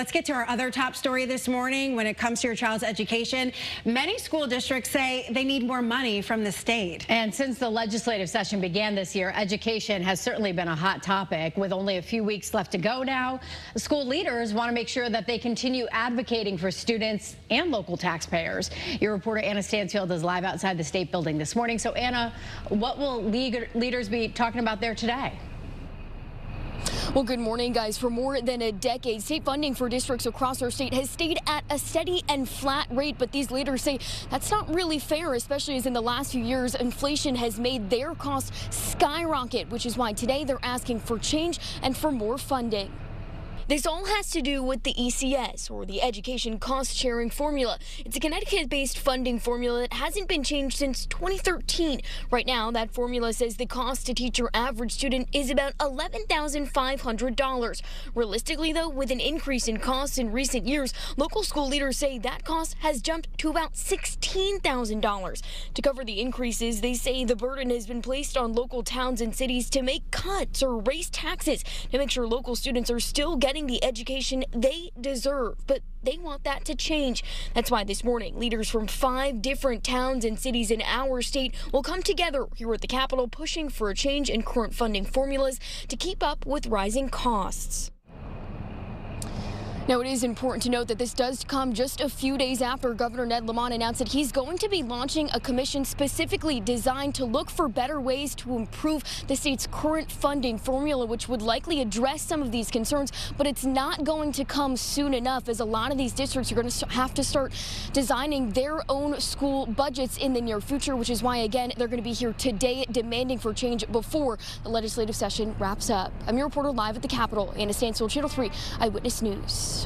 Let's get to our other top story this morning. When it comes to your child's education, many school districts say they need more money from the state. And since the legislative session began this year, education has certainly been a hot topic. With only a few weeks left to go now, school leaders want to make sure that they continue advocating for students and local taxpayers. Your reporter Anna Stansfield is live outside the state building this morning. So Anna, what will leaders be talking about there today? Well, good morning, guys. For more than a decade, state funding for districts across our state has stayed at a steady and flat rate. But these leaders say that's not really fair, especially as in the last few years, inflation has made their costs skyrocket, which is why today they're asking for change and for more funding. This all has to do with the ECS, or the Education Cost Sharing Formula. It's a Connecticut-based funding formula that hasn't been changed since 2013. Right now, that formula says the cost to teach your average student is about $11,500. Realistically, though, with an increase in costs in recent years, local school leaders say that cost has jumped to about $16,000. To cover the increases, they say the burden has been placed on local towns and cities to make cuts or raise taxes to make sure local students are still getting the education they deserve, but they want that to change. That's why this morning, leaders from 5 different towns and cities in our state will come together here at the Capitol, pushing for a change in current funding formulas to keep up with rising costs. Now, it is important to note that this does come just a few days after Governor Ned Lamont announced that he's going to be launching a commission specifically designed to look for better ways to improve the state's current funding formula, which would likely address some of these concerns. But it's not going to come soon enough, as a lot of these districts are going to have to start designing their own school budgets in the near future, which is why, again, they're going to be here today demanding for change before the legislative session wraps up. I'm your reporter live at the Capitol, Anna Stansfield, Channel 3 Eyewitness News.